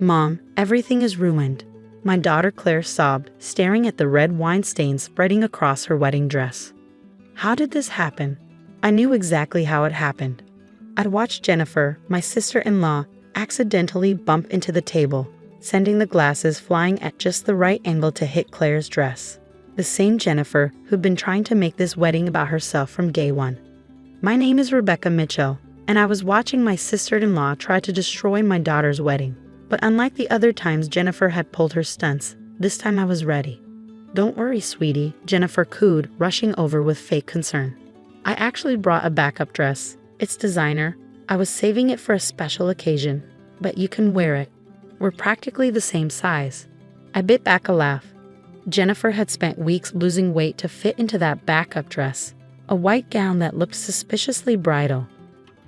Mom, everything is ruined. My daughter Claire sobbed, staring at the red wine stains spreading across her wedding dress. How did this happen? I knew exactly how it happened. I'd watched Jennifer, my sister-in-law, accidentally bump into the table, sending the glasses flying at just the right angle to hit Claire's dress. The same Jennifer who'd been trying to make this wedding about herself from day one. My name is Rebecca Mitchell, and I was watching my sister-in-law try to destroy my daughter's wedding. But unlike the other times Jennifer had pulled her stunts, this time I was ready. Don't worry, sweetie, Jennifer cooed, rushing over with fake concern. I actually brought a backup dress. It's designer. I was saving it for a special occasion, but you can wear it. We're practically the same size. I bit back a laugh. Jennifer had spent weeks losing weight to fit into that backup dress, a white gown that looked suspiciously bridal.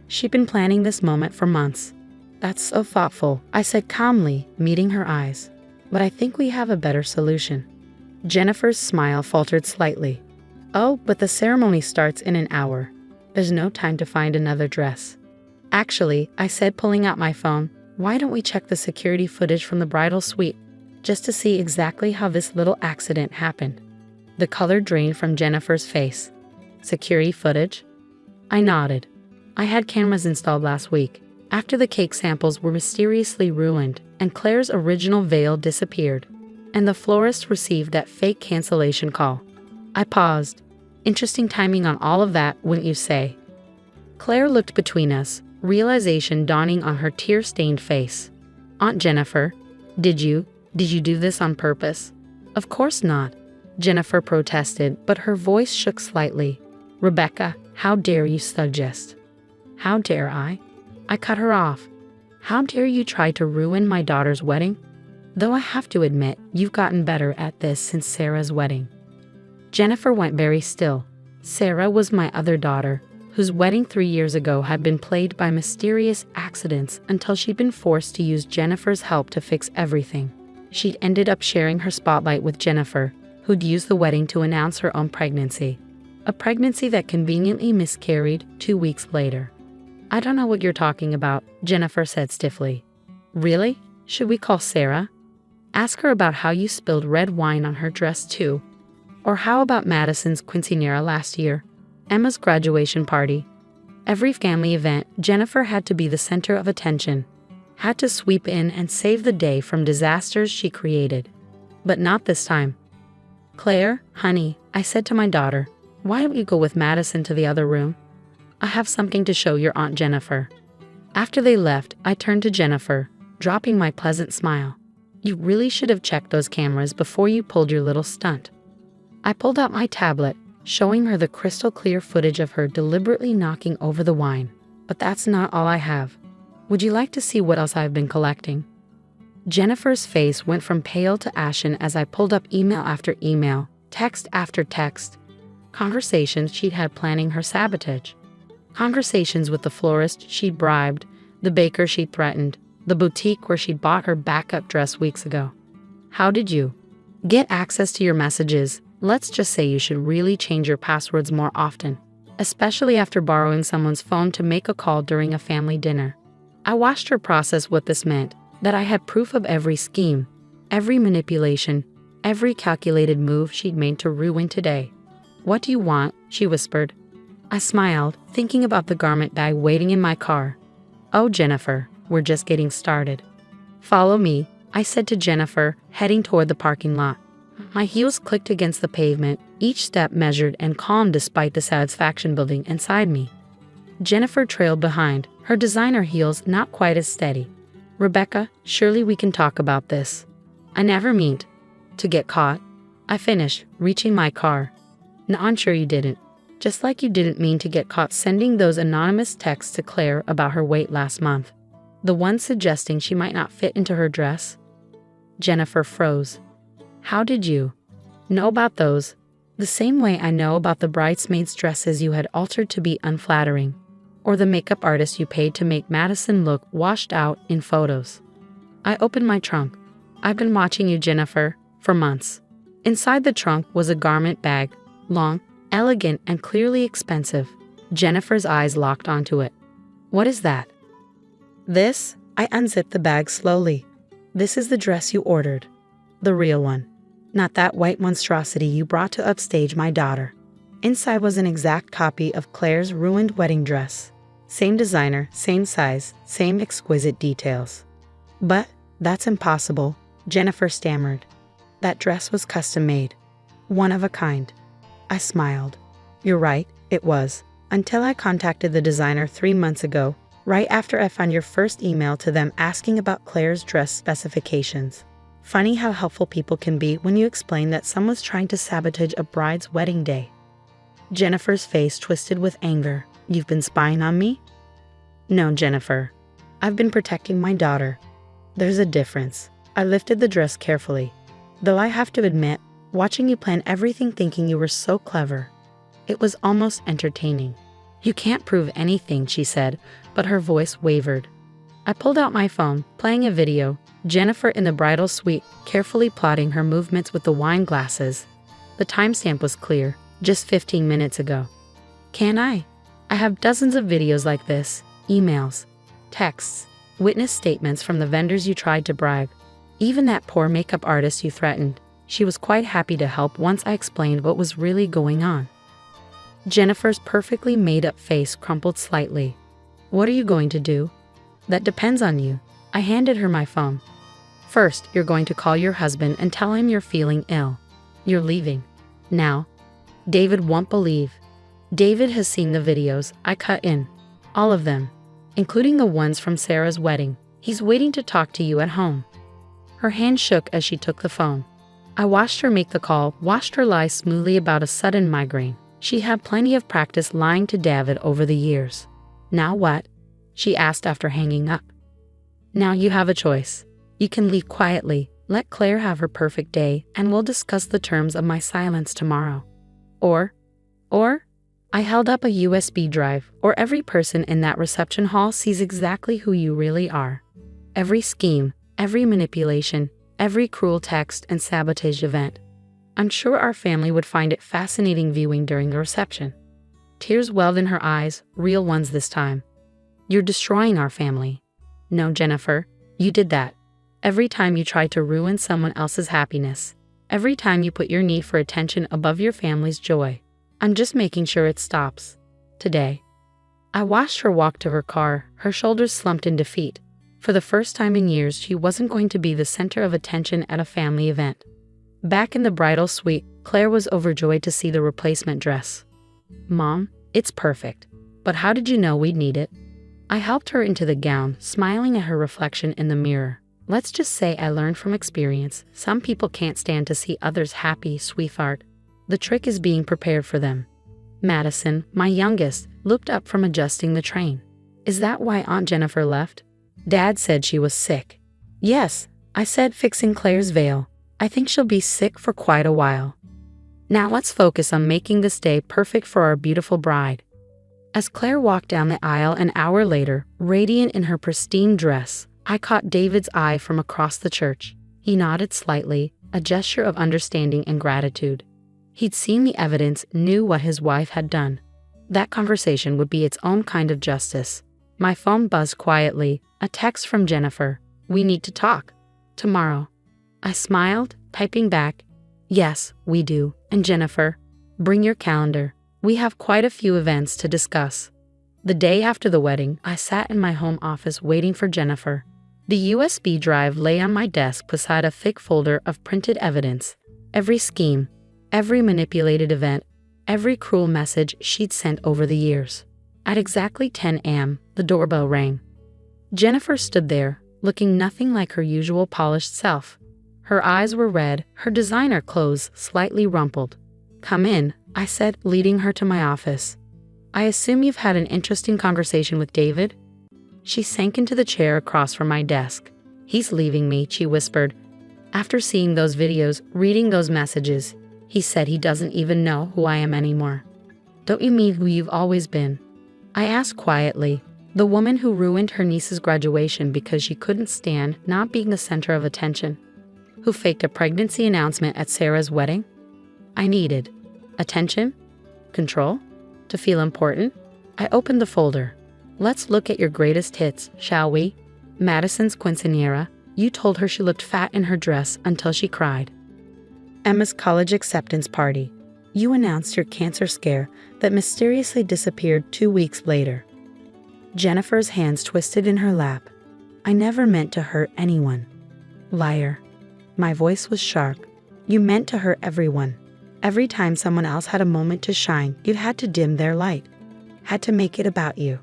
She'd been planning this moment for months. That's so thoughtful, I said calmly, meeting her eyes. But I think we have a better solution. Jennifer's smile faltered slightly. Oh, but the ceremony starts in an hour. There's no time to find another dress. Actually, I said, pulling out my phone, why don't we check the security footage from the bridal suite, just to see exactly how this little accident happened? The color drained from Jennifer's face. Security footage? I nodded. I had cameras installed last week, after the cake samples were mysteriously ruined and Claire's original veil disappeared, and the florist received that fake cancellation call. I paused. Interesting timing on all of that, wouldn't you say? Claire looked between us, realization dawning on her tear-stained face. Aunt Jennifer, did you do this on purpose? Of course not, Jennifer protested, but her voice shook slightly. Rebecca, how dare you suggest? How dare I? I cut her off. How dare you try to ruin my daughter's wedding? Though I have to admit, you've gotten better at this since Sarah's wedding. Jennifer went very still. Sarah was my other daughter, whose wedding 3 years ago had been plagued by mysterious accidents until she'd been forced to use Jennifer's help to fix everything. She'd ended up sharing her spotlight with Jennifer, who'd used the wedding to announce her own pregnancy. A pregnancy that conveniently miscarried 2 weeks later. I don't know what you're talking about, Jennifer said stiffly. Really? Should we call Sarah? Ask her about how you spilled red wine on her dress too. Or how about Madison's quinceañera last year? Emma's graduation party? Every family event, Jennifer had to be the center of attention. Had to sweep in and save the day from disasters she created. But not this time. Claire, honey, I said to my daughter, why don't you go with Madison to the other room? I have something to show your Aunt Jennifer. After they left, I turned to Jennifer, dropping my pleasant smile. You really should have checked those cameras before you pulled your little stunt. I pulled out my tablet, showing her the crystal clear footage of her deliberately knocking over the wine. But that's not all I have. Would you like to see what else I've been collecting? Jennifer's face went from pale to ashen as I pulled up email after email, text after text. Conversations she'd had planning her sabotage. Conversations with the florist she'd bribed, the baker she'd threatened, the boutique where she'd bought her backup dress weeks ago. How did you get access to your messages? Let's just say you should really change your passwords more often, especially after borrowing someone's phone to make a call during a family dinner. I watched her process what this meant, that I had proof of every scheme, every manipulation, every calculated move she'd made to ruin today. What do you want? She whispered. I smiled, thinking about the garment bag waiting in my car. Oh, Jennifer, we're just getting started. Follow me, I said to Jennifer, heading toward the parking lot. My heels clicked against the pavement, each step measured and calm despite the satisfaction building inside me. Jennifer trailed behind, her designer heels not quite as steady. Rebecca, surely we can talk about this. I never meant to get caught. I finished, reaching my car. No, I'm sure you didn't. Just like you didn't mean to get caught sending those anonymous texts to Claire about her weight last month. The one suggesting she might not fit into her dress. Jennifer froze. How did you know about those? The same way I know about the bridesmaids' dresses you had altered to be unflattering, or the makeup artist you paid to make Madison look washed out in photos. I opened my trunk. I've been watching you, Jennifer, for months. Inside the trunk was a garment bag, long, elegant, and clearly expensive. Jennifer's eyes locked onto it. What is that? This? I unzipped the bag slowly. This is the dress you ordered. The real one. Not that white monstrosity you brought to upstage my daughter. Inside was an exact copy of Claire's ruined wedding dress. Same designer, same size, same exquisite details. But that's impossible, Jennifer stammered. That dress was custom made. One of a kind. I smiled. You're right, it was. Until I contacted the designer 3 months ago, right after I found your first email to them asking about Claire's dress specifications. Funny how helpful people can be when you explain that someone's trying to sabotage a bride's wedding day. Jennifer's face twisted with anger. You've been spying on me? No, Jennifer. I've been protecting my daughter. There's a difference. I lifted the dress carefully. Though I have to admit, watching you plan everything thinking you were so clever. It was almost entertaining. You can't prove anything, she said, but her voice wavered. I pulled out my phone, playing a video, Jennifer in the bridal suite, carefully plotting her movements with the wine glasses. The timestamp was clear, just 15 minutes ago. Can I? I have dozens of videos like this, emails, texts, witness statements from the vendors you tried to bribe. Even that poor makeup artist you threatened. She was quite happy to help once I explained what was really going on. Jennifer's perfectly made-up face crumpled slightly. What are you going to do? That depends on you. I handed her my phone. First, you're going to call your husband and tell him you're feeling ill. You're leaving. Now. David won't believe. David has seen the videos I cut in. All of them. Including the ones from Sarah's wedding. He's waiting to talk to you at home. Her hand shook as she took the phone. I watched her make the call, watched her lie smoothly about a sudden migraine. She had plenty of practice lying to David over the years. Now what? She asked after hanging up. Now you have a choice. You can leave quietly, let Claire have her perfect day, and we'll discuss the terms of my silence tomorrow. Or, I held up a USB drive, or every person in that reception hall sees exactly who you really are. Every scheme, every manipulation, every cruel text and sabotage event. I'm sure our family would find it fascinating viewing during the reception. Tears welled in her eyes, real ones this time. You're destroying our family. No, Jennifer, you did that. Every time you tried to ruin someone else's happiness. Every time you put your need for attention above your family's joy. I'm just making sure it stops. Today. I watched her walk to her car, her shoulders slumped in defeat. For the first time in years, she wasn't going to be the center of attention at a family event. Back in the bridal suite, Claire was overjoyed to see the replacement dress. Mom, it's perfect. But how did you know we'd need it? I helped her into the gown, smiling at her reflection in the mirror. Let's just say I learned from experience. Some people can't stand to see others happy, sweetheart. The trick is being prepared for them. Madison, my youngest, looked up from adjusting the train. Is that why Aunt Jennifer left? Dad said she was sick. Yes, I said, fixing Claire's veil. I think she'll be sick for quite a while. Now let's focus on making this day perfect for our beautiful bride. As Claire walked down the aisle an hour later, radiant in her pristine dress, I caught David's eye from across the church. He nodded slightly, a gesture of understanding and gratitude. He'd seen the evidence, knew what his wife had done. That conversation would be its own kind of justice. My phone buzzed quietly, a text from Jennifer. We need to talk. Tomorrow. I smiled, typing back, yes, we do. And Jennifer, bring your calendar. We have quite a few events to discuss. The day after the wedding, I sat in my home office waiting for Jennifer. The USB drive lay on my desk beside a thick folder of printed evidence. Every scheme, every manipulated event, every cruel message she'd sent over the years. At exactly 10 a.m., the doorbell rang. Jennifer stood there, looking nothing like her usual polished self. Her eyes were red, her designer clothes slightly rumpled. Come in, I said, leading her to my office. I assume you've had an interesting conversation with David? She sank into the chair across from my desk. He's leaving me, she whispered. After seeing those videos, reading those messages, he said he doesn't even know who I am anymore. Don't you mean who you've always been? I asked quietly. The woman who ruined her niece's graduation because she couldn't stand not being the center of attention. Who faked a pregnancy announcement at Sarah's wedding? I needed attention? Control? To feel important? I opened the folder. Let's look at your greatest hits, shall we? Madison's quinceañera, You told her she looked fat in her dress until she cried. Emma's college acceptance party. You announced your cancer scare that mysteriously disappeared 2 weeks later. Jennifer's hands twisted in her lap. I never meant to hurt anyone. Liar. My voice was sharp. You meant to hurt everyone. Every time someone else had a moment to shine, you had to dim their light. Had to make it about you.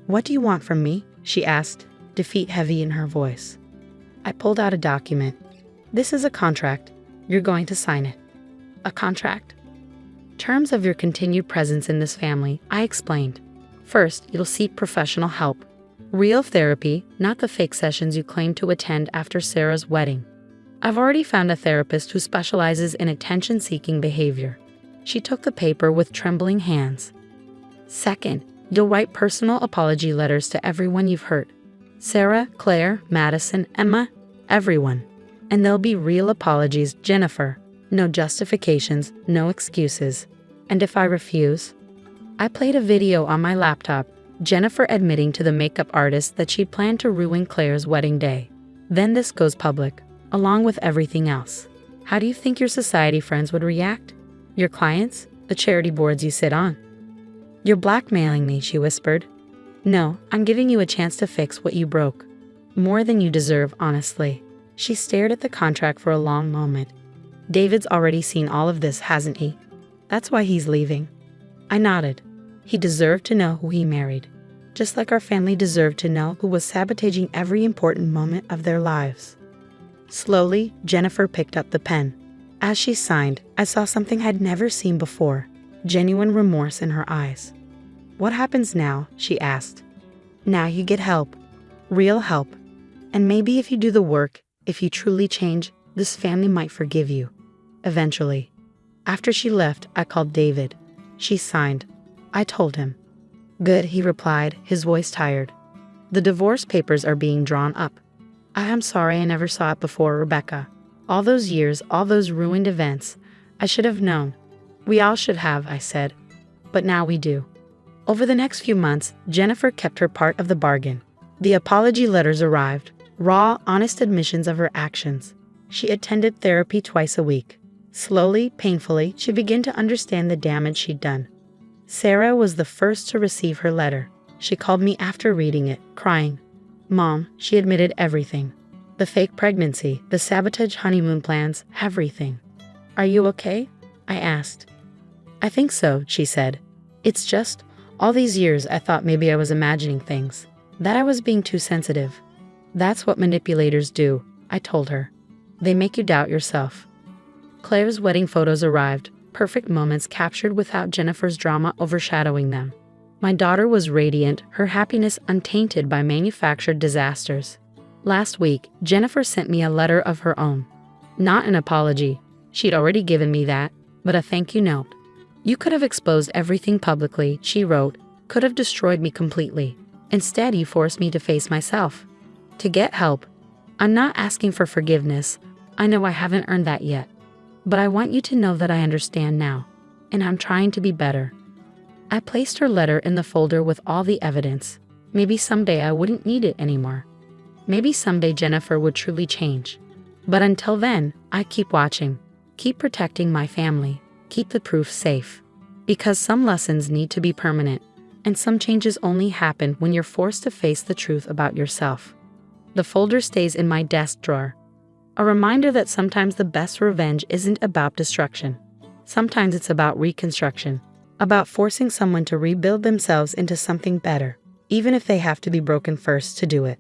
What do you want from me? She asked, defeat heavy in her voice. I pulled out a document. This is a contract. You're going to sign it. A contract? Terms of your continued presence in this family, I explained. First, you'll seek professional help. Real therapy, not the fake sessions you claim to attend after Sarah's wedding. I've already found a therapist who specializes in attention-seeking behavior. She took the paper with trembling hands. Second, you'll write personal apology letters to everyone you've hurt. Sarah, Claire, Madison, Emma, everyone. And there'll be real apologies, Jennifer. No justifications, no excuses. And if I refuse? I played a video on my laptop, Jennifer admitting to the makeup artist that she planned to ruin Claire's wedding day. Then this goes public, along with everything else. How do you think your society friends would react? Your clients? The charity boards you sit on? You're blackmailing me, she whispered. No, I'm giving you a chance to fix what you broke. More than you deserve, honestly. She stared at the contract for a long moment. David's already seen all of this, hasn't he? That's why he's leaving. I nodded. He deserved to know who he married. Just like our family deserved to know who was sabotaging every important moment of their lives. Slowly, Jennifer picked up the pen. As she signed, I saw something I'd never seen before. Genuine remorse in her eyes. What happens now? She asked. Now you get help. Real help. And maybe if you do the work, if you truly change, this family might forgive you. Eventually. After she left, I called David. She signed. I told him. Good, he replied, his voice tired. The divorce papers are being drawn up. I am sorry I never saw it before, Rebecca. All those years, all those ruined events. I should have known. We all should have, I said. But now we do. Over the next few months, Jennifer kept her part of the bargain. The apology letters arrived, raw, honest admissions of her actions. She attended therapy twice a week. Slowly, painfully, she began to understand the damage she'd done. Sarah was the first to receive her letter. She called me after reading it, crying. Mom, she admitted everything. The fake pregnancy, the sabotage honeymoon plans, everything. Are you okay? I asked. I think so, she said. It's just, all these years I thought maybe I was imagining things. That I was being too sensitive. That's what manipulators do, I told her. They make you doubt yourself. Claire's wedding photos arrived, perfect moments captured without Jennifer's drama overshadowing them. My daughter was radiant, her happiness untainted by manufactured disasters. Last week, Jennifer sent me a letter of her own. Not an apology. She'd already given me that, but a thank you note. You could have exposed everything publicly, she wrote, could have destroyed me completely. Instead, you forced me to face myself. To get help. I'm not asking for forgiveness. I know I haven't earned that yet. But I want you to know that I understand now, and I'm trying to be better. I placed her letter in the folder with all the evidence. Maybe someday I wouldn't need it anymore. Maybe someday Jennifer would truly change. But until then, I keep watching, keep protecting my family, keep the proof safe. Because some lessons need to be permanent, and some changes only happen when you're forced to face the truth about yourself. The folder stays in my desk drawer. A reminder that sometimes the best revenge isn't about destruction. Sometimes it's about reconstruction, about forcing someone to rebuild themselves into something better, even if they have to be broken first to do it.